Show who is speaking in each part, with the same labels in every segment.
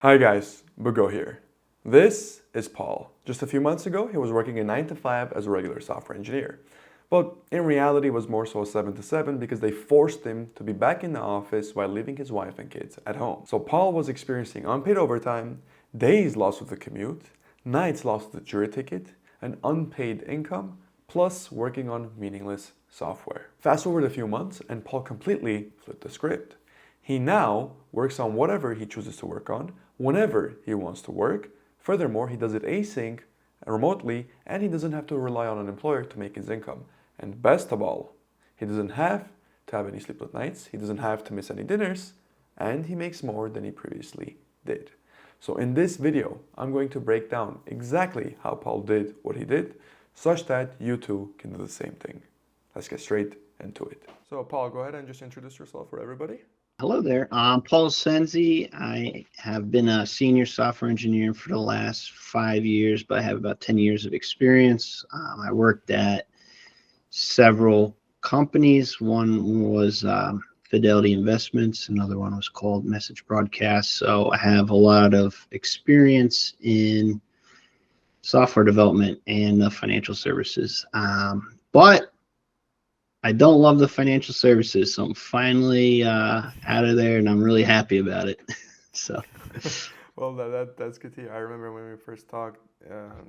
Speaker 1: Hi guys, Bugo here. This is Paul. Just a few months ago, he was working a 9 to 5 as a regular software engineer. But in reality, it was more so a 7 to 7 because they forced him to be back in the office while leaving his wife and kids at home. So Paul was experiencing unpaid overtime, days lost with the commute, nights lost with the jury ticket, and unpaid income, plus working on meaningless software. Fast forward a few months, and Paul completely flipped the script. He now works on whatever he chooses to work on, whenever he wants to work. Furthermore, he does it async, remotely, and he doesn't have to rely on an employer to make his income. And best of all, he doesn't have to have any sleepless nights, he doesn't have to miss any dinners, and he makes more than he previously did. So in this video, I'm going to break down exactly how Paul did what he did, such that you too can do the same thing. Let's get straight into it. So Paul, go ahead and just introduce yourself for everybody.
Speaker 2: Hello there. I'm Paul Senzi. I have been a senior software engineer for the last 5 years, but I have about 10 years of experience. I worked at several companies. One was Fidelity Investments. Another one was called Message Broadcast. So I have a lot of experience in software development and financial services. But I don't love the financial services, so I'm finally out of there, and I'm really happy about it. So,
Speaker 1: Well, that's good to hear. I remember when we first talked,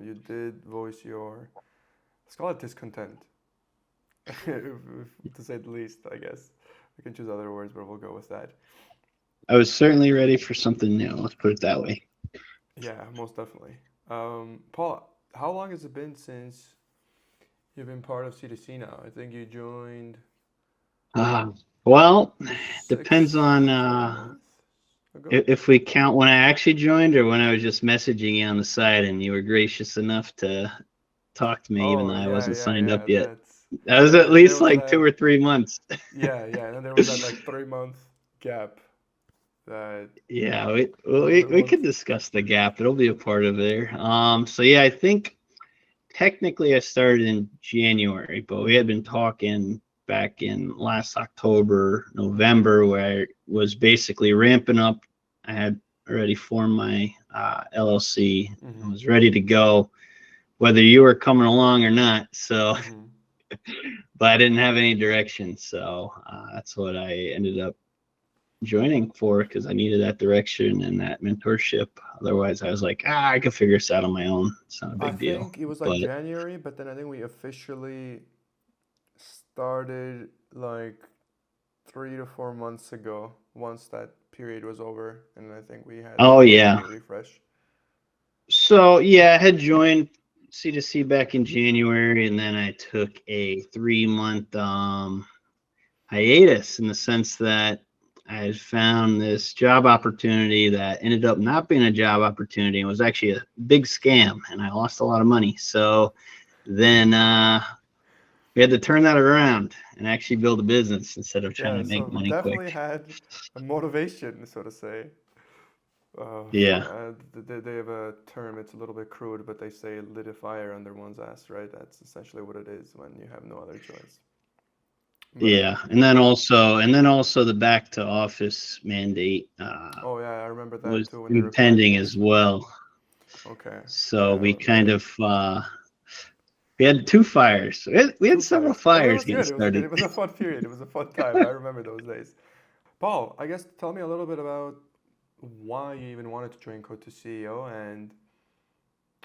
Speaker 1: you did voice your, let's call it discontent, to say the least, I guess. We can choose other words, but we'll go with that.
Speaker 2: I was certainly ready for something new. Let's put it that way.
Speaker 1: Yeah, most definitely. Paul, how long has it been since you've been part of C2C now? I think you joined
Speaker 2: Uh, well, depends
Speaker 1: six,
Speaker 2: on
Speaker 1: 7 months ago.
Speaker 2: if we count when I actually joined or when I was just messaging you on the side, and you were gracious enough to talk to me, even though
Speaker 1: Oh,
Speaker 2: I
Speaker 1: yeah,
Speaker 2: wasn't
Speaker 1: yeah,
Speaker 2: signed up
Speaker 1: yeah.
Speaker 2: yet.
Speaker 1: That's,
Speaker 2: That was
Speaker 1: yeah,
Speaker 2: at
Speaker 1: there
Speaker 2: least
Speaker 1: was
Speaker 2: like
Speaker 1: that.
Speaker 2: 2 or 3 months.
Speaker 1: Yeah, yeah, and then there was that like 3 month gap that
Speaker 2: Yeah,
Speaker 1: a little bit
Speaker 2: we
Speaker 1: more.
Speaker 2: could discuss the gap. It'll be a part of there. So yeah, I think technically I started in January, but we had been talking back in last October, November, where I was basically ramping up. I had already formed my LLC and
Speaker 1: Mm-hmm.
Speaker 2: was ready to go, whether you were coming along or not. So,
Speaker 1: Mm-hmm.
Speaker 2: but I didn't have any direction. So that's what I ended up joining for because I needed that direction and that mentorship. Otherwise, I was like, I could figure this out on my own. It's not a
Speaker 1: I
Speaker 2: big deal.
Speaker 1: think it was like
Speaker 2: But
Speaker 1: January, but then I think we officially started like 3 to 4 months ago, once that period was over, and I think we had
Speaker 2: oh
Speaker 1: like a
Speaker 2: yeah,
Speaker 1: mini refresh.
Speaker 2: so yeah, I had joined C2C back in January, and then I took a 3 month hiatus in the sense that I had found this job opportunity that ended up not being a job opportunity and was actually a big scam, and I lost a lot of money. So then we had to turn that around and actually build a business instead of trying
Speaker 1: Yeah,
Speaker 2: to make
Speaker 1: so
Speaker 2: money quick.
Speaker 1: definitely had a motivation, so to say.
Speaker 2: Yeah.
Speaker 1: They have a term, it's a little bit crude, but they say lit a fire under one's ass, right? That's essentially what it is when you have no other choice. But
Speaker 2: Yeah, and then also the back to office mandate
Speaker 1: oh yeah, I remember that
Speaker 2: was
Speaker 1: too when they required
Speaker 2: impending
Speaker 1: you.
Speaker 2: as well.
Speaker 1: Okay,
Speaker 2: So we
Speaker 1: yeah,
Speaker 2: kind of we had two fires. We had
Speaker 1: two
Speaker 2: several
Speaker 1: fires. Well, it
Speaker 2: fires
Speaker 1: was
Speaker 2: getting
Speaker 1: good. It was good.
Speaker 2: started.
Speaker 1: It was a fun period. It was a fun time. I remember those days. Paul, I guess tell me a little bit about why you even wanted to join Code to CEO and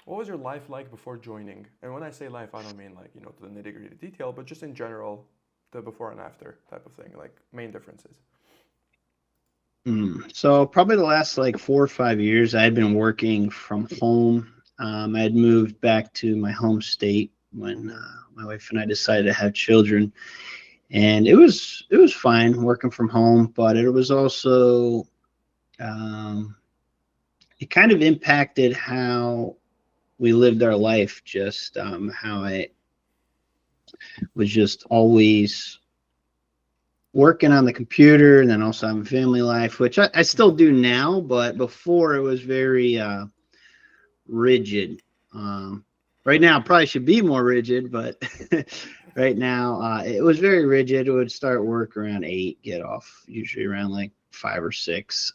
Speaker 1: what was your life like before joining? And when I say life, I don't mean like, to the nitty gritty detail, but just in general, the before and after type of thing, like main differences.
Speaker 2: So probably the last like 4 or 5 years, I had been working from home. I had moved back to my home state when
Speaker 1: Mm-hmm.
Speaker 2: my wife and I decided to have children, and it was fine working from home, but it was also um, it kind of impacted how we lived our life. Just how I was just always working on the computer, and then also having family life, which I still do now, but before it was very rigid. Um, right now, probably should be more rigid, but right now it was very rigid. It would start work around 8, get off usually around like 5 or 6,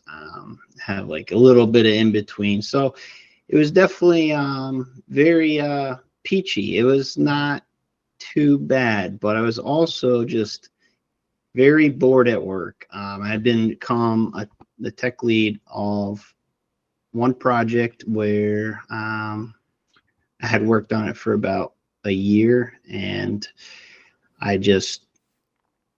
Speaker 2: have like a little bit of in between. So it was definitely very peachy. It was not too bad, but I was also just very bored at work. I had become the tech lead of one project where I had worked on it for about a year, and I just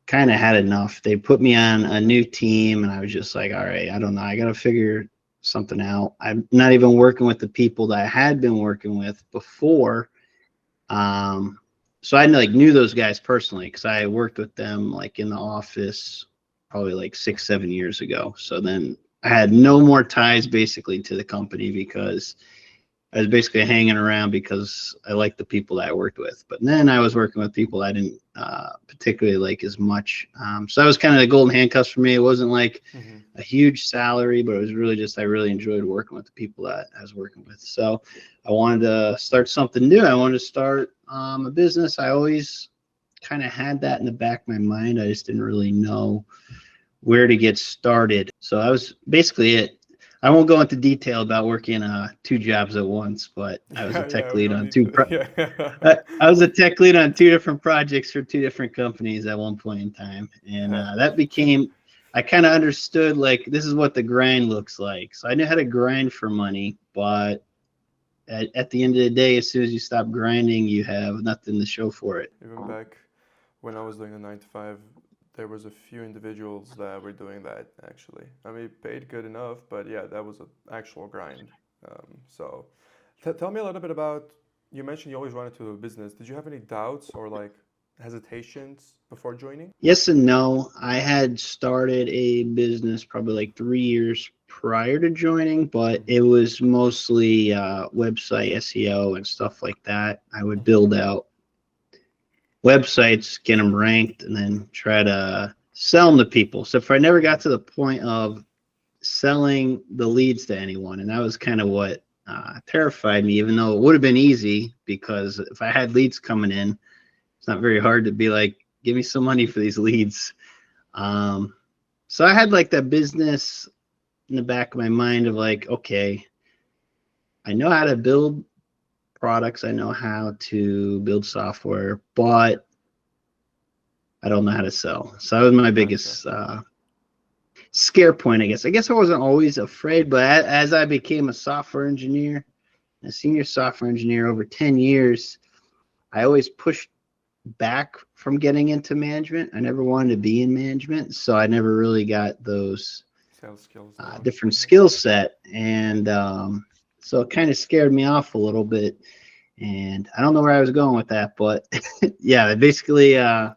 Speaker 2: kind of had enough. They put me on a new team, and I was just like, all right, I don't know. I got to figure something out. I'm not even working with the people that I had been working with before. So I like knew those guys personally because I worked with them like in the office probably like 6, 7 years ago. So then I had no more ties basically to the company because I was basically hanging around because I liked the people that I worked with. But then I was working with people I didn't particularly like as much. So that was kind of the golden handcuffs for me. It wasn't like
Speaker 1: Mm-hmm.
Speaker 2: a huge salary, but it was really just I really enjoyed working with the people that I was working with. So I wanted to start something new. I wanted to start a business. I always kind of had that in the back of my mind. I just didn't really know where to get started. So that was basically it. I won't go into detail about working 2 jobs at once, but I was a tech
Speaker 1: We
Speaker 2: lead
Speaker 1: don't
Speaker 2: on
Speaker 1: need to. Yeah.
Speaker 2: I was a tech lead on 2 different projects for 2 different companies at one point in time, and
Speaker 1: Yeah.
Speaker 2: that became. I kind of understood like this is what the grind looks like. So I knew how to grind for money, but at the end of the day, as soon as you stop grinding, you have nothing to show for it.
Speaker 1: Even back when I was doing the 9 to 5, there was a few individuals that were doing that actually. I mean, paid good enough, but yeah, that was an actual grind. So, tell me a little bit about. You mentioned you always wanted to do a business. Did you have any doubts or like hesitations before joining?
Speaker 2: Yes and no. I had started a business probably like 3 years prior to joining, but
Speaker 1: Mm-hmm.
Speaker 2: it was mostly website SEO and stuff like that. I would
Speaker 1: Mm-hmm.
Speaker 2: build out websites, get them ranked, and then try to sell them to people. So if I never
Speaker 1: Mm-hmm.
Speaker 2: got to the point of selling the leads to anyone, and that was kind of what terrified me, even though it would have been easy because if I had leads coming in, it's not very hard to be like, give me some money for these leads. Um, so I had like that business in the back of my mind of like, okay, I know how to build products, I know how to build software, but I don't know how to sell. So that was my
Speaker 1: Gotcha.
Speaker 2: biggest scare point, I guess. I guess I wasn't always afraid, but as I became a software engineer, a senior software engineer over 10 years, I always pushed back from getting into management. I never wanted to be in management, so I never really got those
Speaker 1: Sales skills down.
Speaker 2: different
Speaker 1: Mm-hmm.
Speaker 2: skill set, and so it kind of scared me off a little bit. And I don't know where I was going with that, but yeah, basically the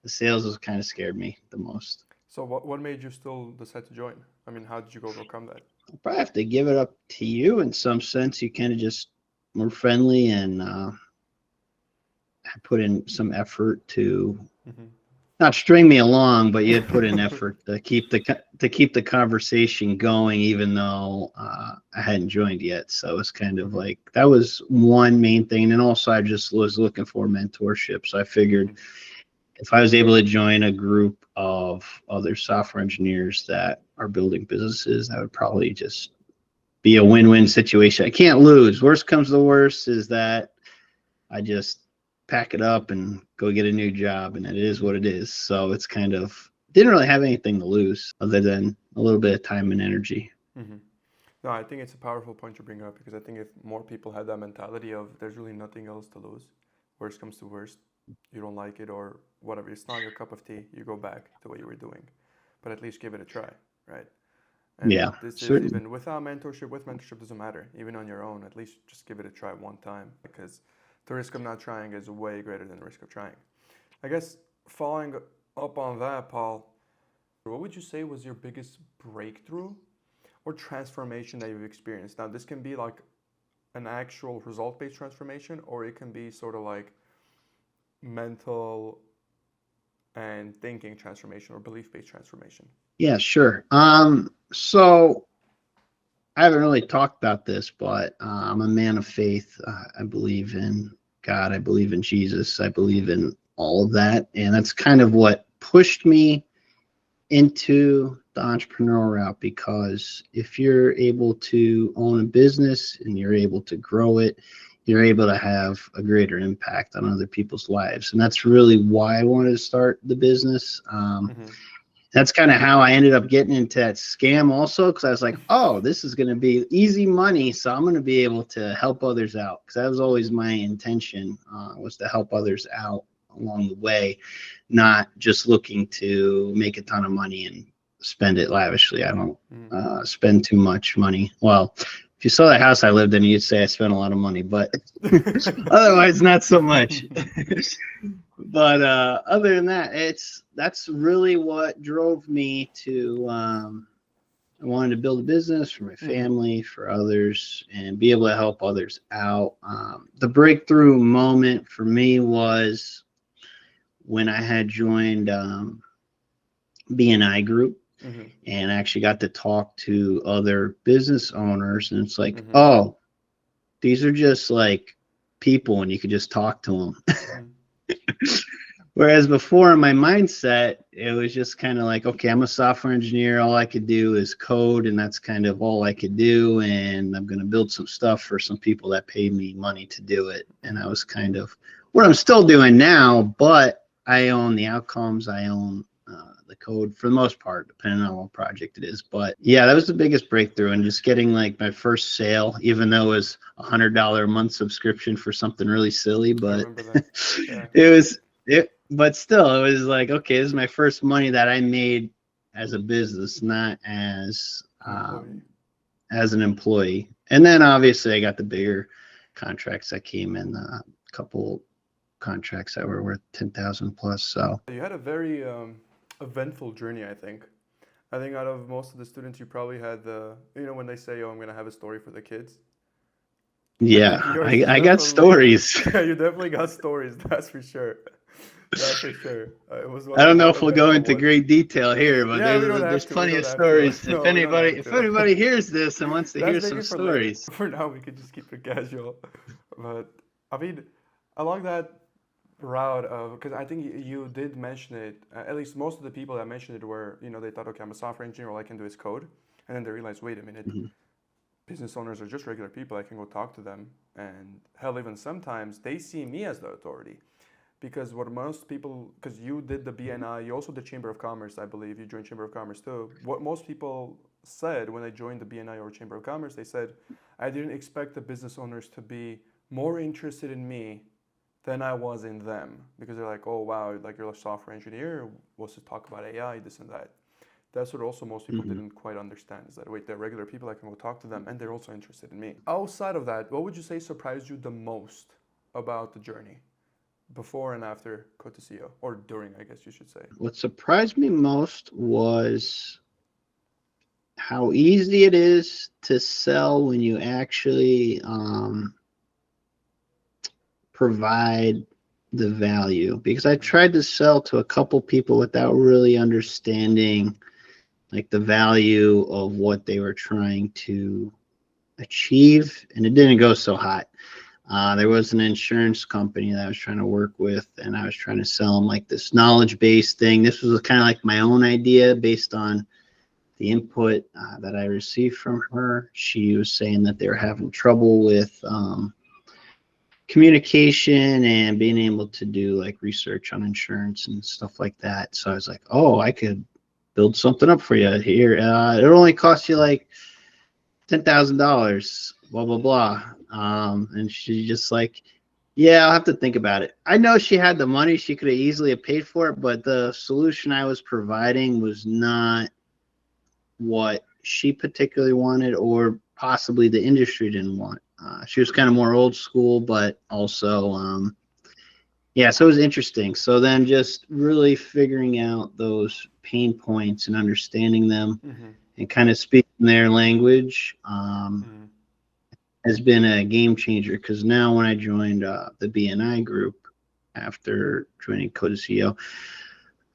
Speaker 2: sales was kind of scared me the most.
Speaker 1: So, what made you still decide to join? I mean, how did you overcome that?
Speaker 2: I probably have to give it up to you in some sense. You kind of just were friendly and put in some effort to
Speaker 1: Mm-hmm.
Speaker 2: not string me along, but you had put in effort to keep the conversation going, even though I hadn't joined yet. So it's kind of
Speaker 1: Mm-hmm.
Speaker 2: like that was one main thing, and also I just was looking for mentorship. So I
Speaker 1: Mm-hmm.
Speaker 2: figured if I was able to join a group of other software engineers that are building businesses, that would probably just be a win-win situation. I can't lose. Worst comes to worst is that I just pack it up and go get a new job, and it is what it is. So it's kind of didn't really have anything to lose other than a little bit of time and energy.
Speaker 1: Mm-hmm. No, I think it's a powerful point to bring up because I think if more people had that mentality of there's really nothing else to lose, worst comes to worst, you don't like it or whatever, it's not your cup of tea, you go back to what you were doing. But at least give it a try, right? And
Speaker 2: Yeah,
Speaker 1: this is
Speaker 2: certainly.
Speaker 1: even without mentorship, with mentorship doesn't matter. Even on your own, at least just give it a try one time because the risk of not trying is way greater than the risk of trying. I guess following up on that, Paul, what would you say was your biggest breakthrough or transformation that you've experienced? Now, this can be like an actual result-based transformation, or it can be sort of like mental and thinking transformation or belief-based transformation.
Speaker 2: Yeah, sure. So I haven't really talked about this, but I'm a man of faith. I believe in God. I believe in Jesus. I
Speaker 1: Mm-hmm.
Speaker 2: believe in all of that, and that's kind of what pushed me into the entrepreneur route, because if you're able to own a business and you're able to grow it, you're able to have a greater impact on other people's lives. And that's really why I wanted to start the business.
Speaker 1: Mm-hmm.
Speaker 2: That's kind of how I ended up getting into that scam also, because I was like, oh, this is going to be easy money, so I'm going to be able to help others out, because that was always my intention, was to help others out along the way, not just looking to make a ton of money and spend it lavishly. I don't spend too much money. Well, if you saw the house I lived in, you'd say I spent a lot of money, but otherwise not so much. But other than that, that's really what drove me to I wanted to build a business for my family, for others, and be able to help others out. The breakthrough moment for me was when I had joined BNI Group, and I actually got to talk to other business owners, and it's like, oh, these are just like people, and you could just talk to them. Whereas before, in my mindset, it was just kind of like, okay, I'm a software engineer. All I could do is code, and that's kind of all I could do. And I'm going to build some stuff for some people that pay me money to do it. And that was kind of what I'm still doing now, but I own the outcomes. I own the code for the most part, depending on what project it is. But yeah, that was the biggest breakthrough, and just getting like my first sale, even though it was $100 a month subscription for something really silly, but it was it. But still, it was like, okay, this is my first money that I made as a business, not as an employee. And then obviously I got the bigger contracts that came in, a couple contracts that were worth 10,000 plus. So
Speaker 1: you had a very eventful journey, I think. I think out of most of the students, you probably had the, when they say, "Oh, I'm gonna have a story for the kids."
Speaker 2: Yeah, I got stories.
Speaker 1: Yeah, you definitely got stories. That's for sure. That's for sure. It was one
Speaker 2: I
Speaker 1: of
Speaker 2: don't
Speaker 1: the
Speaker 2: know
Speaker 1: more
Speaker 2: if we'll go
Speaker 1: eventful
Speaker 2: into
Speaker 1: ones.
Speaker 2: great detail here, but
Speaker 1: Yeah, we don't have
Speaker 2: there's
Speaker 1: to. We
Speaker 2: plenty
Speaker 1: don't
Speaker 2: of
Speaker 1: have to.
Speaker 2: stories.
Speaker 1: No, we don't have
Speaker 2: If
Speaker 1: to.
Speaker 2: anybody hears this and wants to hear
Speaker 1: That's
Speaker 2: some
Speaker 1: maybe for later.
Speaker 2: stories.
Speaker 1: For now, we could just keep it casual. But I mean, along that route of, because I think you did mention it. At least most of the people that mentioned it were, they thought, okay, I'm a software engineer, all I can do is code, and then they realized, wait a minute, business owners are just regular people. I can go talk to them, and hell, even sometimes they see me as the authority. Because what most people, because you did the BNI, you also did Chamber of Commerce, I believe. You joined Chamber of Commerce too. What most people said when they joined the BNI or Chamber of Commerce, they said, I didn't expect the business owners to be more interested in me than I was in them. Because they're like, oh, wow, like you're a software engineer, what's to talk about AI, this and that. That's what also most people didn't quite understand, is that, wait, they're regular people, I can go talk to them, and they're also interested in me. Outside of that, what would you say surprised you the most about the journey? Before and after Code to CEO, or during, I guess you should say.
Speaker 2: What surprised me most was how easy it is to sell when you actually provide the value. Because I tried to sell to a couple people without really understanding like the value of what they were trying to achieve, and it didn't go so hot. There was an insurance company that I was trying to work with, and I was trying to sell them like this knowledge-based thing. This was kind of like my own idea based on the input that I received from her. She was saying that they were having trouble with communication and being able to do like research on insurance and stuff like that. So I was like, oh, I could build something up for you here. It only costs you like $10,000, blah, blah, blah. And she just like, yeah, I'll have to think about it. I know she had the money. She could have easily have paid for it, but the solution I was providing was not what she particularly wanted, or possibly the industry didn't want. She was kind of more old school, but also, yeah, so it was interesting. So then just really figuring out those pain points and understanding them and kind of speaking their language has been a game changer, because now when I joined the BNI group after joining Code to CEO,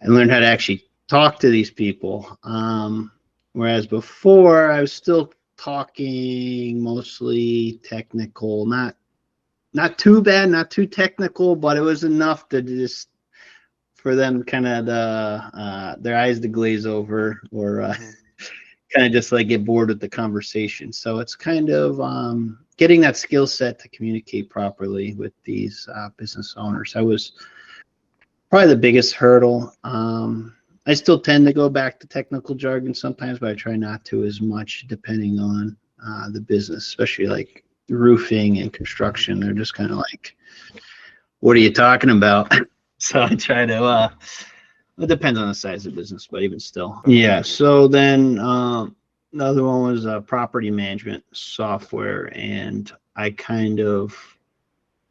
Speaker 2: I learned how to actually talk to these people. Whereas before I was still talking mostly technical, not too bad, not too technical, but it was enough to just for them kind of their eyes to glaze over, or
Speaker 1: Hmm.
Speaker 2: kind of just like get bored with the conversation. So it's kind of getting that skill set to communicate properly with these business owners. That was probably the biggest hurdle. I still tend to go back to technical jargon sometimes, but I try not to as much, depending on the business, especially like roofing and
Speaker 1: Hmm.
Speaker 2: construction. They're just kind of like, what are you talking about? So I try to it depends on the size of the business, but even still. Yeah.
Speaker 1: Definitely.
Speaker 2: So then another one was property management software, and I kind of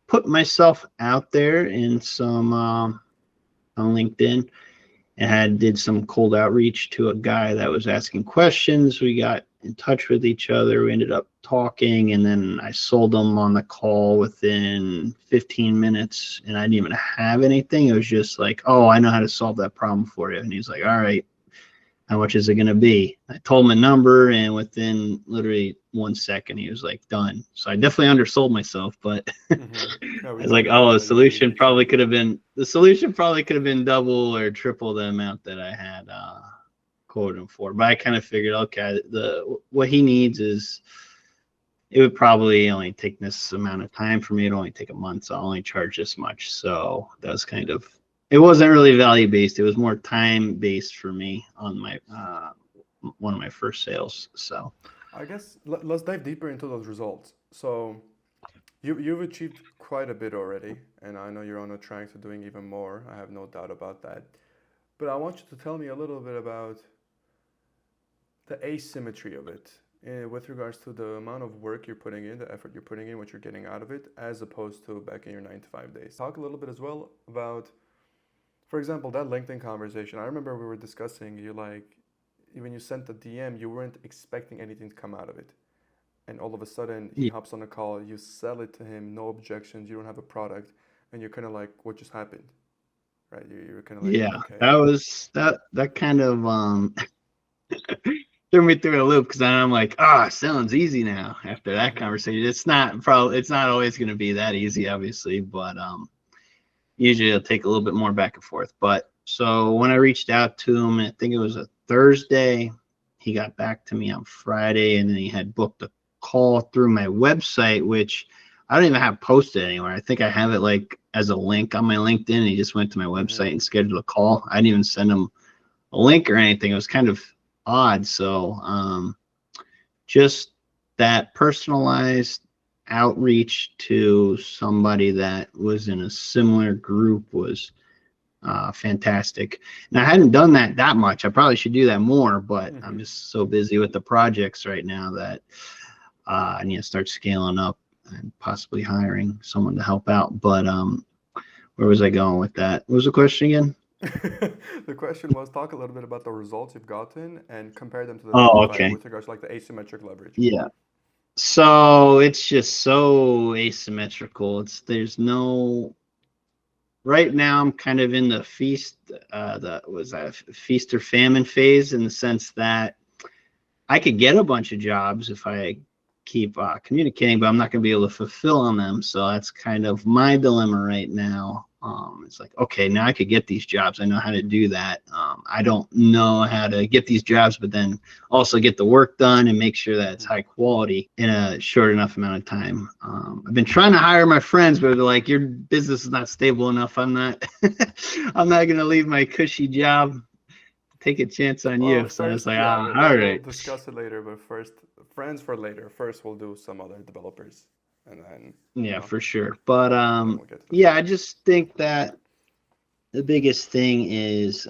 Speaker 2: put myself out there in some on LinkedIn, and did some cold outreach to a guy that was asking questions. We got in touch with each other. We ended up talking, and then I sold him on the call within 15 minutes, and I didn't even have anything. It was just like, oh, I know how to solve that problem for you. And he's like, all right, how much is it going to be? I told him a number, and within literally 1 second, he was like, done. So I definitely undersold myself, but
Speaker 1: Hmm. Yeah,
Speaker 2: I
Speaker 1: we
Speaker 2: was like,
Speaker 1: talked
Speaker 2: oh,
Speaker 1: about that. Usually too.
Speaker 2: the solution probably could have been double or triple the amount that I had quoted him for. But I kind of figured, okay, the what he needs is, it would probably only take this amount of time for me. It'd only take a month, so I'll only charge this much. So that was kind of, it wasn't really value based. It was more time based for me on my one of my first sales. So
Speaker 1: I guess let's dive deeper into those results. So you've achieved quite a bit already, and I know you're on a track to doing even more. I have no doubt about that. But I want you to tell me a little bit about the asymmetry of it, with regards to the amount of work you're putting in, the effort you're putting in, what you're getting out of it, as opposed to back in your 9 to 5 days. Talk a little bit as well about, for example, that LinkedIn conversation. I remember we were discussing, you like, when you sent the DM, you weren't expecting anything to come out of it. And all of a sudden, he
Speaker 2: yeah,
Speaker 1: hops on a call, you sell it to him, no objections, you don't have a product, and you're kind of like, what just happened? Right? You're kind of like,
Speaker 2: yeah,
Speaker 1: okay.
Speaker 2: that was that kind of threw me through a loop, because then I'm like, sounds easy now after that
Speaker 1: Mm-hmm.
Speaker 2: conversation. It's not always going to be that easy, obviously, but usually it'll take a little bit more back and forth. But so when I reached out to him, I think it was a Thursday, he got back to me on Friday, and then he had booked a call through my website, which I don't even have posted anywhere. I think I have it like as a link on my LinkedIn, and he just went to my
Speaker 1: Mm-hmm.
Speaker 2: website and scheduled a call. I didn't even send him a link or anything. It was kind of odd. So just that personalized outreach to somebody that was in a similar group was fantastic. And I hadn't done that much. I probably should do that more, but I'm
Speaker 1: Mm-hmm.
Speaker 2: just so busy with the projects right now that I need to start scaling up and possibly hiring someone to help out. But where was I going with that? What was the question again?
Speaker 1: The question was, talk a little bit about the results you've gotten and compare them to the nine to
Speaker 2: Oh,
Speaker 1: five
Speaker 2: okay.
Speaker 1: with regards to like the asymmetric leverage.
Speaker 2: Yeah. So it's just so asymmetrical. There's no, right now I'm kind of in the feast or famine phase, in the sense that I could get a bunch of jobs if I keep communicating, but I'm not going to be able to fulfill on them. So that's kind of my dilemma right now. It's like, okay, now I could get these jobs. I know how to do that. I don't know how to get these jobs, but then also get the work done and make sure that it's
Speaker 1: Mm-hmm.
Speaker 2: high quality in a short enough amount of time. I've been trying to hire my friends, but they're like, your business is not stable enough. I'm not, I'm not going to leave my cushy job, take a chance on
Speaker 1: Well,
Speaker 2: you. So I was
Speaker 1: first,
Speaker 2: like,
Speaker 1: yeah,
Speaker 2: all
Speaker 1: we'll
Speaker 2: right.
Speaker 1: discuss it later, but first, friends for later. First, we'll do some other developers, and then, you
Speaker 2: Yeah,
Speaker 1: know,
Speaker 2: for sure. But
Speaker 1: then we'll get to the
Speaker 2: yeah, I
Speaker 1: fun.
Speaker 2: just think that the biggest thing is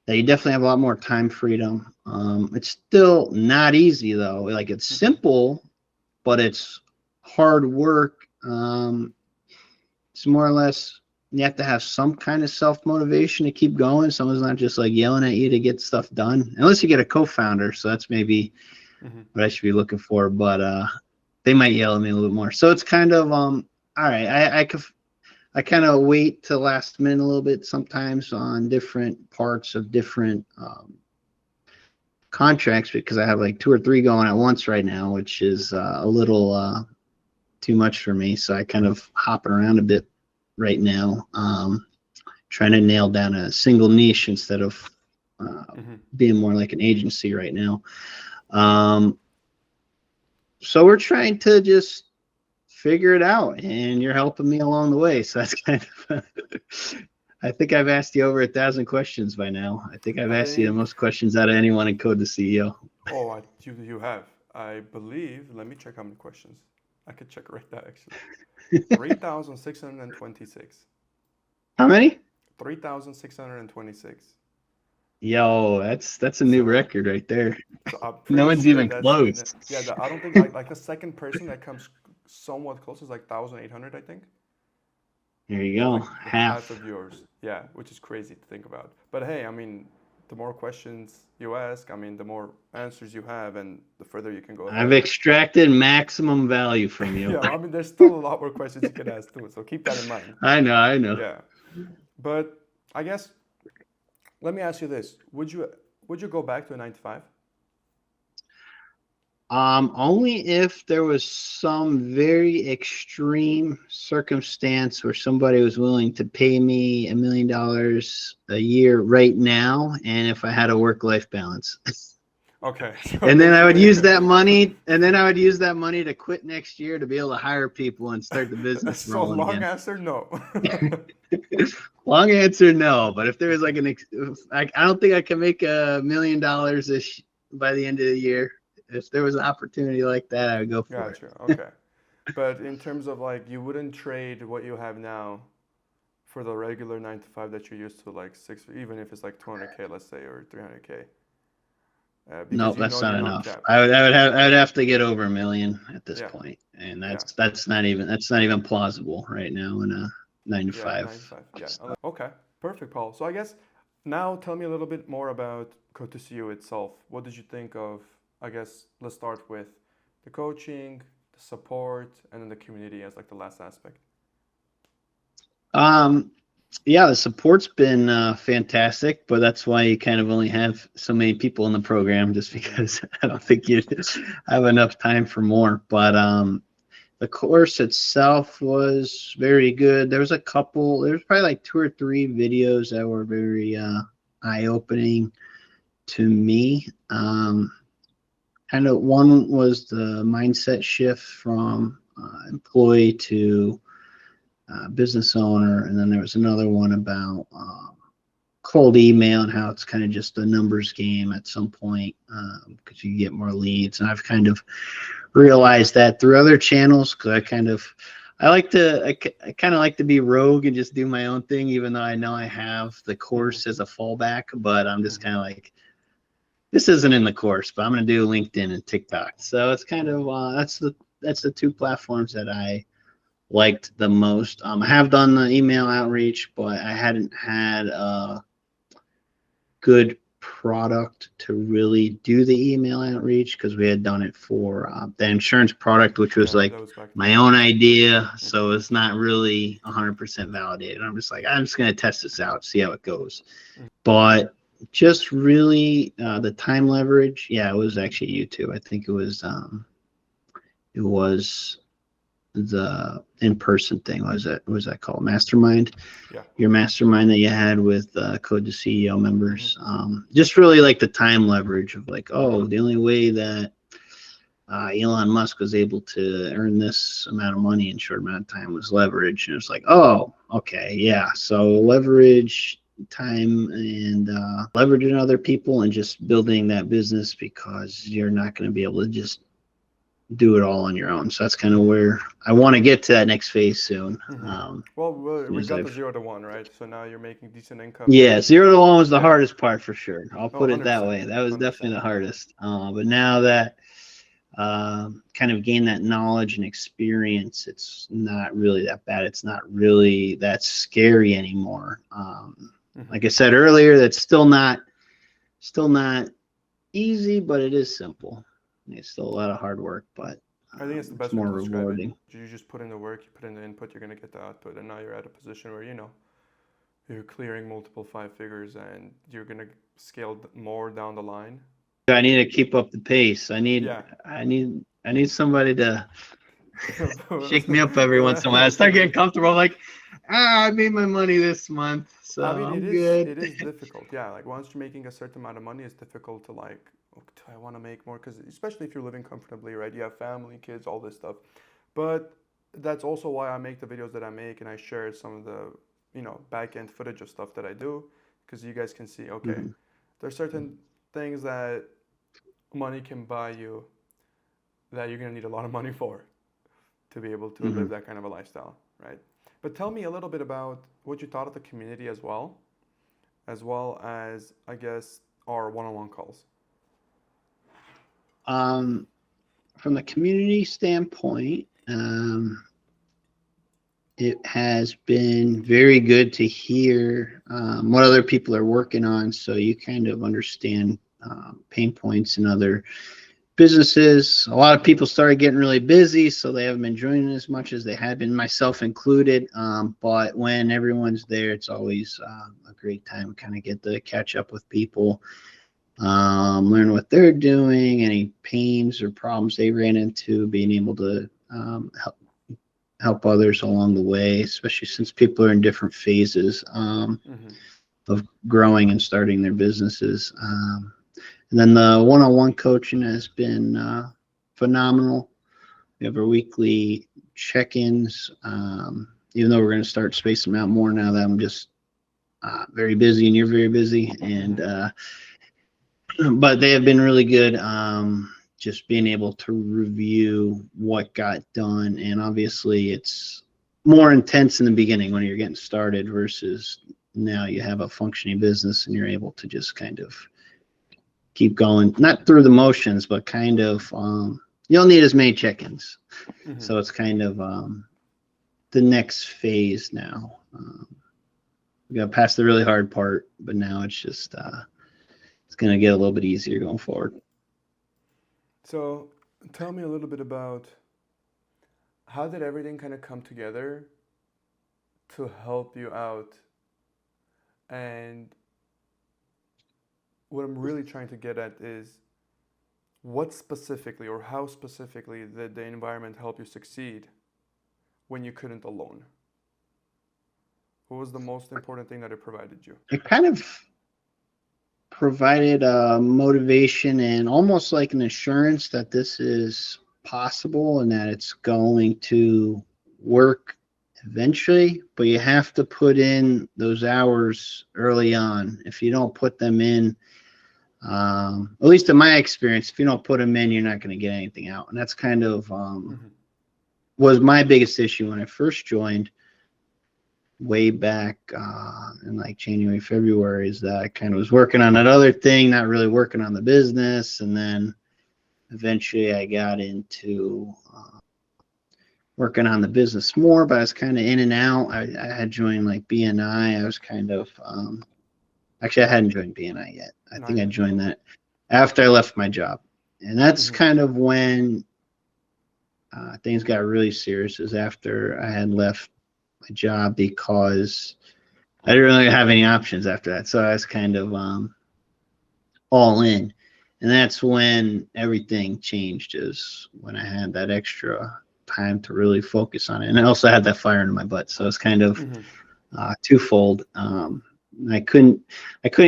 Speaker 2: that you definitely have a lot more time freedom. It's still not easy though. Like, it's
Speaker 1: Mm-hmm.
Speaker 2: simple, but it's hard work. It's more or less, you have to have some kind of self motivation to keep going. Someone's not just like yelling at you to get stuff done, unless you get a co-founder. So that's maybe
Speaker 1: Mm-hmm.
Speaker 2: what I should be looking for. But they might yell at me a little bit more. So it's kind of all right. I kind of wait to last minute a little bit sometimes on different parts of different contracts, because I have like two or three going at once right now, which is a little too much for me. So I kind of hopping around a bit. right now. Trying to nail down a single niche instead of being more like an agency right now. So we're trying to just figure it out, and you're helping me along the way. So that's kind of I think I've asked you over 1,000 questions by now. I think I've
Speaker 1: I
Speaker 2: asked you the
Speaker 1: think,
Speaker 2: most questions out of anyone in Code to CEO.
Speaker 1: oh, you have. I believe, let me check how many questions. I could check right now, actually. 3,626.
Speaker 2: How many?
Speaker 1: 3,626.
Speaker 2: Yo, that's a new
Speaker 1: So,
Speaker 2: record right there.
Speaker 1: so I'm
Speaker 2: No
Speaker 1: pretty
Speaker 2: one's
Speaker 1: sure
Speaker 2: even
Speaker 1: that's
Speaker 2: close.
Speaker 1: yeah. I don't think like the second person that comes somewhat close is like 1,800, I think.
Speaker 2: There you
Speaker 1: That's
Speaker 2: go.
Speaker 1: like half
Speaker 2: Half.
Speaker 1: of yours. Yeah, which is crazy to think about. But hey, I mean, the more questions you ask, I mean, the more answers you have, and the further you can go
Speaker 2: I've
Speaker 1: ahead.
Speaker 2: extracted maximum value from you.
Speaker 1: Yeah, I mean, there's still a lot more questions you can ask too, so keep that in mind.
Speaker 2: I know, I know.
Speaker 1: Yeah, but I guess let me ask you this: Would you go back to a 9 to 5?
Speaker 2: Only if there was some very extreme circumstance where somebody was willing to pay me $1 million a year right now, and if I had a work-life balance.
Speaker 1: Okay, so
Speaker 2: And then I would
Speaker 1: basically,
Speaker 2: use that money, and then I would use that money to quit next year to be able to hire people and start the business
Speaker 1: so
Speaker 2: rolling
Speaker 1: long
Speaker 2: again.
Speaker 1: answer, no.
Speaker 2: Long answer, no. But if there was like I don't think I can make $1 million ish by the end of the year. If there was an opportunity like that, I would go for it.
Speaker 1: Gotcha. Okay, but in terms of like, you wouldn't trade what you have now for the regular 9 to 5 that you're used to, like six, even if it's like 200K, let's say, or 300K,
Speaker 2: No,
Speaker 1: because you know
Speaker 2: that's not
Speaker 1: you're not
Speaker 2: enough.
Speaker 1: capped.
Speaker 2: I would have to get over $1 million at this
Speaker 1: Yeah,
Speaker 2: point, and
Speaker 1: yeah,
Speaker 2: that's not even plausible right now in a nine to
Speaker 1: yeah,
Speaker 2: five.
Speaker 1: 9 to 5. Yeah. Okay, perfect, Paul. So I guess now tell me a little bit more about Code to CEO itself. What did you think of? I guess let's start with the coaching, the support, and then the community as like the last aspect.
Speaker 2: Um, yeah, the support's been fantastic, but that's why you kind of only have so many people in the program, just
Speaker 1: Mm-hmm.
Speaker 2: because I don't think you have enough time for more. But the course itself was very good. There was probably like 2 or 3 videos that were very eye-opening to me. Kind of one was the mindset shift from employee to business owner, and then there was another one about cold email and how it's kind of just a numbers game at some point because you get more leads. And I've kind of realized that through other channels because I kind of like to be rogue and just do my own thing, even though I know I have the
Speaker 1: Mm-hmm.
Speaker 2: course as a fallback. But I'm just
Speaker 1: Mm-hmm.
Speaker 2: kind of like, this isn't in the course, but I'm going to do LinkedIn and TikTok. So it's kind of that's the 2 platforms that I liked the most. I have done the email outreach, but I hadn't had a good product to really do the email outreach because we had done it for the insurance product, which was
Speaker 1: Yeah, that
Speaker 2: like
Speaker 1: was back
Speaker 2: my
Speaker 1: then.
Speaker 2: own idea.
Speaker 1: Mm-hmm.
Speaker 2: So it's not really 100% validated. I'm just like, I'm just going to test this out, see how it goes. But just really the time leverage. Yeah, it was actually YouTube. I think it was the in-person thing. What was that called? Mastermind.
Speaker 1: Yeah.
Speaker 2: Your mastermind that you had with Code to CEO
Speaker 1: Mm-hmm.
Speaker 2: members. Just really like the time leverage of like, oh, the only way that Elon Musk was able to earn this amount of money in a short amount of time was leverage. And it's like, oh, okay, yeah. So leverage time and leveraging other people and just building that business because you're not going to be able to just do it all on your own. So that's kind of
Speaker 1: Mm-hmm.
Speaker 2: where I want to get to that next phase soon.
Speaker 1: Mm-hmm. Well, we
Speaker 2: As
Speaker 1: got the
Speaker 2: I've
Speaker 1: 0 to 1, right? So now you're making decent income.
Speaker 2: Yeah, 0 to 1 was the
Speaker 1: Yeah.
Speaker 2: hardest part for sure. I'll
Speaker 1: Oh,
Speaker 2: put it that
Speaker 1: 100%.
Speaker 2: way. That was definitely
Speaker 1: 100%.
Speaker 2: the hardest. But now that kind of gain that knowledge and experience, it's not really that bad. It's not really that scary anymore.
Speaker 1: Mm-hmm.
Speaker 2: Like I said earlier, that's still not easy, but it is simple. It's still a lot of hard work, but
Speaker 1: I think it's the
Speaker 2: it's
Speaker 1: best way to
Speaker 2: more
Speaker 1: describe it.
Speaker 2: rewarding.
Speaker 1: You just put in the work, you put in the input, you're gonna get the output, and now you're at a position where you're clearing multiple 5 figures, and you're gonna scale more down the line.
Speaker 2: I need to keep up the pace.
Speaker 1: Yeah.
Speaker 2: I need somebody to shake me up every once in a while. I start getting comfortable. Like I made my money this month, so
Speaker 1: I mean,
Speaker 2: I'm good.
Speaker 1: it is difficult. Yeah, like once you're making a certain amount of money, it's difficult to like, oh, do I want to make more? Because especially if you're living comfortably, right? You have family, kids, all this stuff. But that's also why I make the videos that I make, and I share some of the, back end footage of stuff that I do, because you guys can see, okay,
Speaker 2: Mhm.
Speaker 1: there's certain things that money can buy you that you're gonna need a lot of money for to be able to live
Speaker 2: Mhm.
Speaker 1: that kind of a lifestyle, right? But tell me a little bit about what you thought of the community as well as I guess our one-on-one calls.
Speaker 2: Um, from the community standpoint, it has been very good to hear what other people are working on, so you kind of understand pain points in other businesses. A lot of people started getting really busy, so they haven't been joining as much as they had been, myself included. But when everyone's there, it's always a great time. Kind of get to catch up with people, learn what they're doing, any pains or problems they ran into, being able to help others along the way, especially since people are in different phases
Speaker 1: Mm-hmm.
Speaker 2: of growing and starting their businesses. And then the one-on-one coaching has been phenomenal. We have our weekly check-ins. Even though we're going to start spacing them out more now that I'm just very busy and you're very busy, and
Speaker 1: Mm-hmm.
Speaker 2: but they have been really good. Just being able to review what got done, and obviously it's more intense in the beginning when you're getting started versus now you have a functioning business and you're able to just kind of keep going, not through the motions, but kind of you don't need as many check-ins.
Speaker 1: Mm-hmm.
Speaker 2: So it's kind of the next phase now. We got past the really hard part, but now it's just it's going to get a little bit easier going forward.
Speaker 1: So tell me a little bit about how did everything kind of come together to help you out, and what I'm really trying to get at is what specifically or how specifically did the environment help you succeed when you couldn't alone? What was the most important thing that it provided you?
Speaker 2: It kind of provided motivation and almost like an assurance that this is possible and that it's going to work eventually, but you have to put in those hours early on. If you don't put them in, at least in my experience, if you don't put them in, you're not going to get anything out. And that's kind of
Speaker 1: Mm-hmm.
Speaker 2: was my biggest issue when I first joined way back in like January, February, is that I kind of was working on that other thing, not really working on the business. And then eventually I got into working on the business more, but I was kind of in and out. I had joined like BNI. I was kind of, actually, I hadn't joined BNI yet. I
Speaker 1: Not
Speaker 2: think I
Speaker 1: yet, no.
Speaker 2: joined that after I left my job. And that's
Speaker 1: Mm-hmm.
Speaker 2: kind of when things got really serious, is after I had left my job, because I didn't really have any options after that. So I was kind of all in. And that's when everything changed, is when I had that extra time to really focus on it. And I also had that fire in my butt. So it's kind of
Speaker 1: Mm-hmm.
Speaker 2: twofold. I couldn't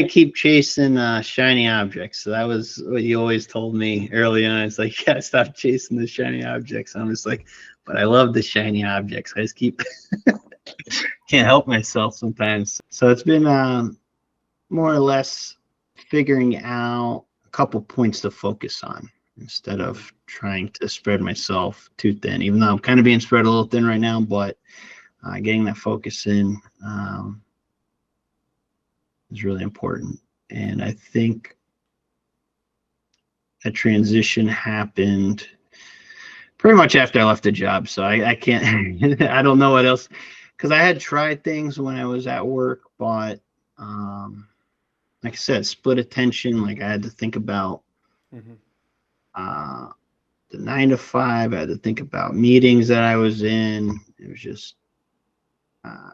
Speaker 2: keep chasing shiny objects. So that was what you always told me early on. It's like, yeah, stop chasing the shiny objects. I'm just like, but I love the shiny objects. I just keep can't help myself sometimes. So it's been more or less figuring out a couple points to focus on instead
Speaker 1: Mm-hmm.
Speaker 2: of trying to spread myself too thin. Even though I'm kind of being spread a little thin right now, but getting that focus in is really important. And I think a transition happened pretty much after I left the job. So I can't, I don't know what else, because I had tried things when I was at work, but like I said, split attention. Like I had to think about
Speaker 1: Mm-hmm.
Speaker 2: uh, the 9 to 5. I had to think about meetings that I was in. It was just uh,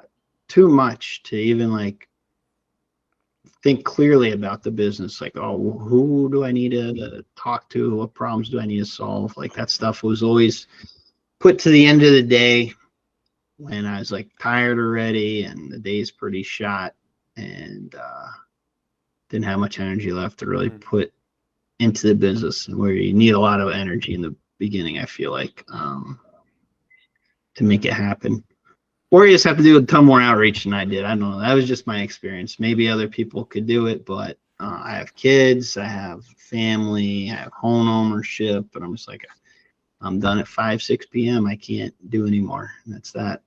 Speaker 2: too much to even like think clearly about the business. Like, oh, who do I need to talk to? What problems do I need to solve? Like that stuff was always put to the end of the day. when I was like tired already and the day's pretty shot, and didn't have much energy left to really
Speaker 1: Hmm.
Speaker 2: put into the business, where you need a lot of energy in the beginning, I feel like, to make it happen. Or you just have to do a ton more outreach than I did. I don't know. That was just my experience. Maybe other people could do it, but I have kids, I have family, I have home ownership, and I'm just like, I'm done at 5, 6 p.m. I can't do anymore. And that's that.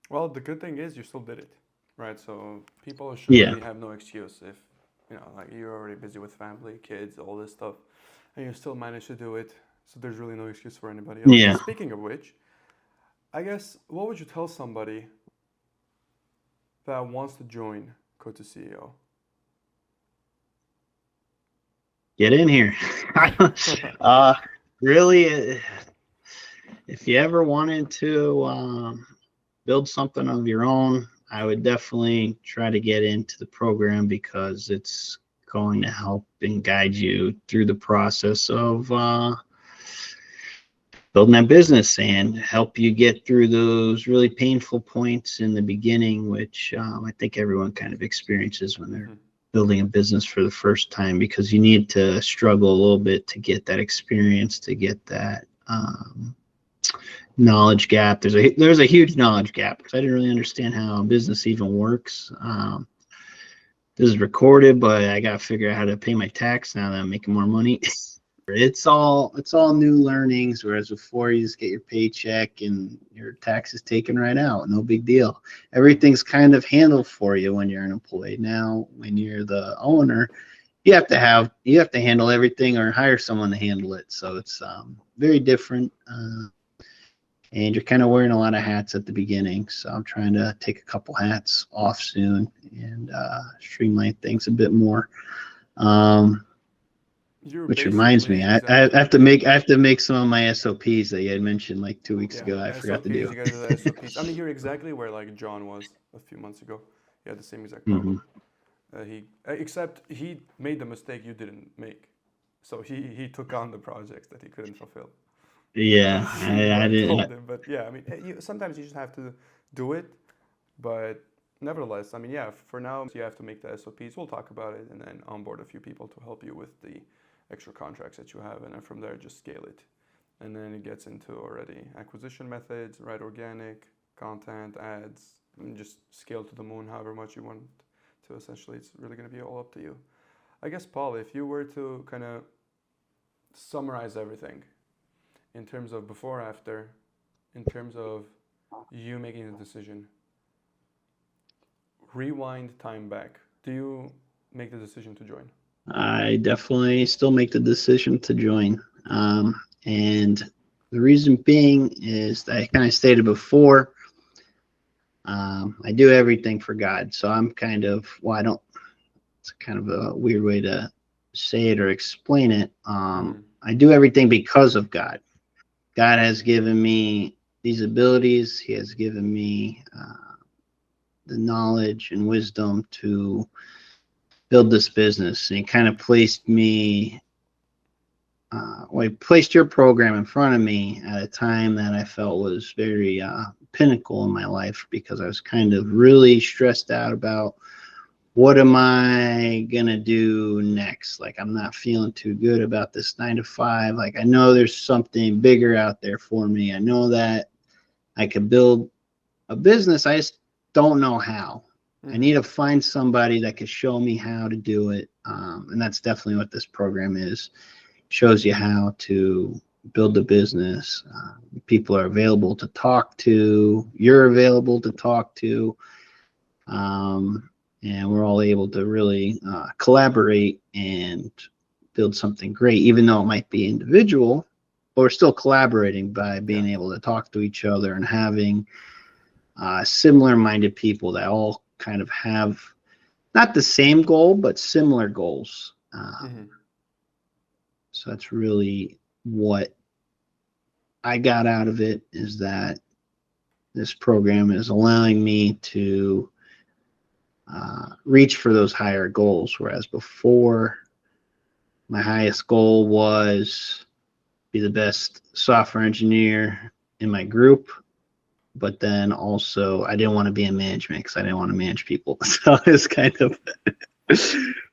Speaker 1: Well, the good thing is you still did it, right? So people should
Speaker 2: Yeah.
Speaker 1: really have no excuse if, like you're already busy with family, kids, all this stuff, and you still manage to do it. So there's really no excuse for anybody else.
Speaker 2: Yeah.
Speaker 1: Speaking of which, I guess what would you tell somebody that wants to join Code to CEO?
Speaker 2: Get in here. uh, really, if you ever wanted to build something of your own, I would definitely try to get into the program, because it's going to help and guide you through the process of building that business, and help you get through those really painful points in the beginning, which I think everyone kind of experiences when they're
Speaker 1: Hmm.
Speaker 2: building a business for the first time, because you need to struggle a little bit to get that experience, to get that knowledge gap. There's a huge knowledge gap, because I didn't really understand how business even works. This is recorded, but I got to figure out how to pay my tax now that I'm making more money. It's all new learnings. Whereas before, you just get your paycheck and your taxes taken right out, no big deal.
Speaker 1: Hmm.
Speaker 2: Everything's kind of handled for you when you're an employee. Now, when you're the owner, you have to handle everything, or hire someone to handle it. So it's very different. And you're kind of wearing a lot of hats at the beginning. So I'm trying to take a couple hats off soon, and streamline things a bit more. Um,
Speaker 1: You're
Speaker 2: which reminds
Speaker 1: basically
Speaker 2: me, I
Speaker 1: exactly.
Speaker 2: have to make some of my SOPs that you had mentioned like 2 weeks
Speaker 1: Yeah,
Speaker 2: ago. I forgot to
Speaker 1: SOPs.
Speaker 2: do.
Speaker 1: You gotta do the SOPs. I mean, you're exactly where like John was a few months ago. He had the same exact
Speaker 2: Hmm.
Speaker 1: problem. Except he made the mistake you didn't make. So he took on the projects that he couldn't fulfill.
Speaker 2: Yeah,
Speaker 1: Is what
Speaker 2: I
Speaker 1: I
Speaker 2: didn't.
Speaker 1: told him. But yeah, I mean, sometimes you just have to do it. But nevertheless, I mean, yeah, for now, you have to make the SOPs. We'll talk about it and then onboard a few people to help you with the extra contracts that you have. And then from there, just scale it. And then it gets into already acquisition methods, right? Organic, content, ads, and just scale to the moon however much you want to. Essentially, it's really going to be all up to you. I guess, Paul, if you were to kind of summarize everything in terms of before, after, in terms of you making the decision, rewind time back. Do you make the decision to join?
Speaker 2: I definitely still make the decision to join. And the reason being is that I kind of stated before, I do everything for God. So I'm kind of, well, I don't, it's kind of a weird way to say it or explain it.
Speaker 1: Mm-hmm.
Speaker 2: I do everything because of God. God has given me these abilities. He has given me the knowledge and wisdom to build this business. And he kind of placed me, well, he placed your program in front of me at a time that I felt was very pinnacle in my life, because I was kind of really stressed out about what am I gonna do next? Like, I'm not feeling too good about this 9 to 5. Like, I know there's something bigger out there for me. I know that I could build a business. I just don't know how. I
Speaker 1: Mm-hmm.
Speaker 2: need to find somebody that could show me how to do it. And that's definitely what this program is. Shows you how to build a business. People are available to talk to. You're available to talk to. Um, and we're all able to really collaborate and build something great, even though it might be individual. But we're still collaborating by
Speaker 1: Yeah.
Speaker 2: being able to talk to each other and having similar minded people that all kind of have not the same goal, but similar goals.
Speaker 1: Mm-hmm.
Speaker 2: So that's really what I got out of it, is that this program is allowing me to reach for those higher goals. Whereas before, my highest goal was be the best software engineer in my group. but then also I didn't want to be in management because I didn't want to manage people. So it's kind of,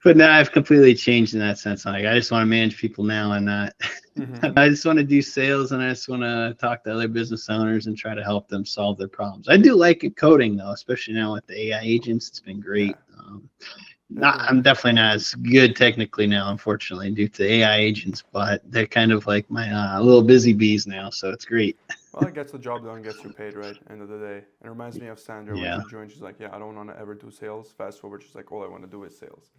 Speaker 2: but now I've completely changed in that sense. Like I just want to manage people now and not,
Speaker 1: Mm-hmm.
Speaker 2: I just want to do sales and I just want to talk to other business owners and try to help them solve their problems. I do like coding though, especially now with the AI agents. It's been
Speaker 1: Yeah,
Speaker 2: great. Not,
Speaker 1: definitely.
Speaker 2: I'm definitely not as good technically now, unfortunately, due to AI agents, but they're kind of like my little busy bees now. So it's great.
Speaker 1: Well, it gets the job done, gets you paid, right? End of the day. It reminds me of Sandra when
Speaker 2: Yeah.
Speaker 1: she joined. She's like, yeah, I don't want to ever do sales. Fast forward, she's like, all I want to do is sales.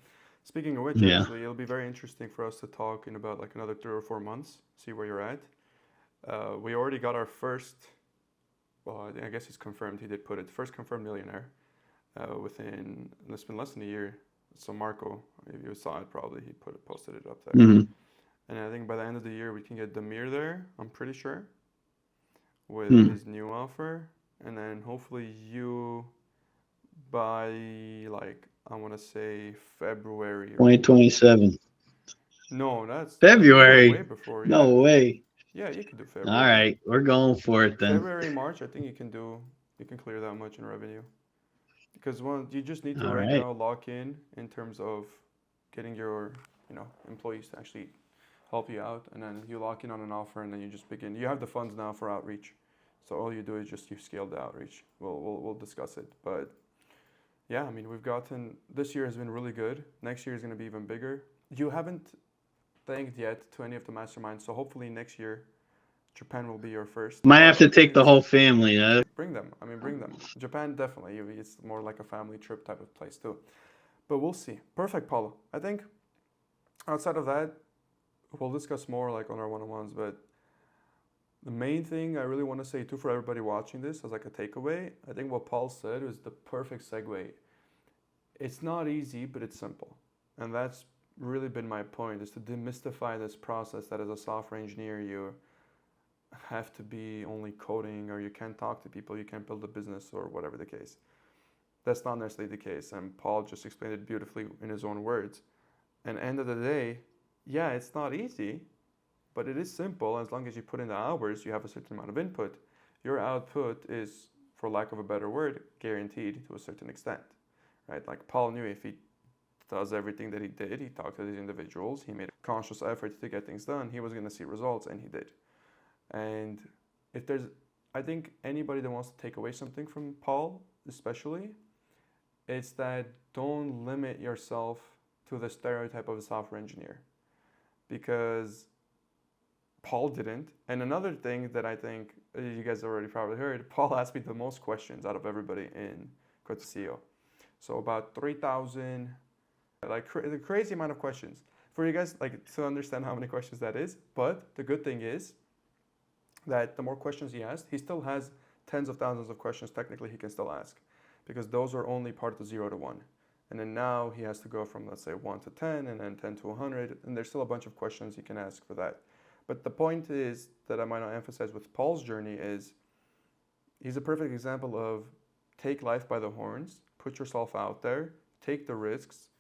Speaker 1: Speaking of which,
Speaker 2: Yeah.
Speaker 1: actually, it'll be very interesting for us to talk in about like another 3 or 4 months, see where you're at. We already got our first, well, I guess he's confirmed, he did put it, first confirmed millionaire within, it's been less than a year. So Marco, if you saw it probably, he posted it up there.
Speaker 2: Hmm.
Speaker 1: And I think by the end of the year, we can get Demir there, I'm pretty sure, with
Speaker 2: Hmm.
Speaker 1: his new offer. And then hopefully you by like, I want to say February or maybe,
Speaker 2: 2027.
Speaker 1: no, that's way
Speaker 2: February.
Speaker 1: before,
Speaker 2: No
Speaker 1: yeah.
Speaker 2: way.
Speaker 1: Yeah, you can do
Speaker 2: All
Speaker 1: February.
Speaker 2: right. We're going for it then.
Speaker 1: February, March, I think you can clear that much in revenue. Because one, you just need to
Speaker 2: All
Speaker 1: right
Speaker 2: right.
Speaker 1: now lock in terms of getting your, employees to actually help you out, and then you lock in on an offer, and then you just begin. You have the funds now for outreach, so all you do is just you scale the outreach. We'll discuss it, but yeah, I mean we've gotten this year has been really good. Next year is going to be even bigger. You haven't thanked yet to any of the masterminds, so hopefully next year Japan will be your first.
Speaker 2: Might have
Speaker 1: But
Speaker 2: to take the
Speaker 1: it's
Speaker 2: whole family.
Speaker 1: bring them. I mean, bring them. Japan definitely. It's more like a family trip type of place too. But we'll see. Perfect, Paulo. I think outside of that, we'll discuss more like on our one-on-ones. But the main thing I really want to say too for everybody watching this as like a takeaway, I think what Paul said was the perfect segue. It's not easy, but it's simple, and that's really been my point is to demystify this process that as a software engineer you have to be only coding or you can't talk to people, you can't build a business or whatever the case. That's not necessarily the case, and Paul just explained it beautifully in his own words. And end of the day, yeah, it's not easy, but it is simple. As long as you put in the hours, you have a certain amount of input. Your output is, for lack of a better word, guaranteed to a certain extent, right? Like Paul knew if he does everything that he did, he talked to these individuals, he made a conscious effort to get things done, he was going to see results, and he did. And if there's, I think anybody that wants to take away something from Paul, especially, it's that don't limit yourself to the stereotype of a software engineer because Paul didn't. And another thing that I think you guys already probably heard, Paul asked me the most questions out of everybody in Code to CEO. So about 3,000, like the crazy amount of questions for you guys, like to understand how many questions that is. But the good thing is that the more questions he asked, he still has tens of thousands of questions technically he can still ask because those are only part of the 0 to 1. And then now he has to go from, let's say, 1 to 10 and then 10 to 100. And there's still a bunch of questions he can ask for that. But the point is that I might not emphasize with Paul's journey is he's a perfect example of take life by the horns, put yourself out there, take the risks,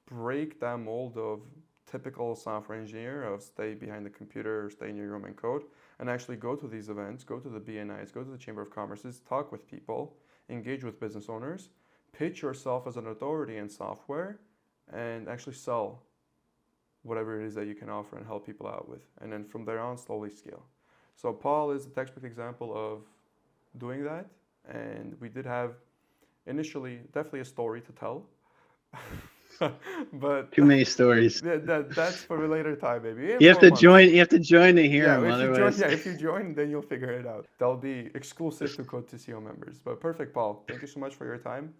Speaker 1: break that mold of typical software engineer of stay behind the computer or stay in your room and code and actually go to these events, go to the BNIs, go to the Chamber of Commerce's, talk with people, engage with business owners, pitch yourself as an authority in software, and actually sell whatever it is that you can offer and help people out with. And then from there on, slowly scale. So Paul is a textbook example of doing that. And we did have initially definitely a story to tell. But
Speaker 2: Too many stories.
Speaker 1: that's for a later time, maybe in
Speaker 2: You have
Speaker 1: 4 months.
Speaker 2: To join to hear
Speaker 1: Yeah,
Speaker 2: them. Otherwise,
Speaker 1: if you join, then you'll figure it out. They'll be exclusive to Code to CEO members. But perfect, Paul. Thank you so much for your time.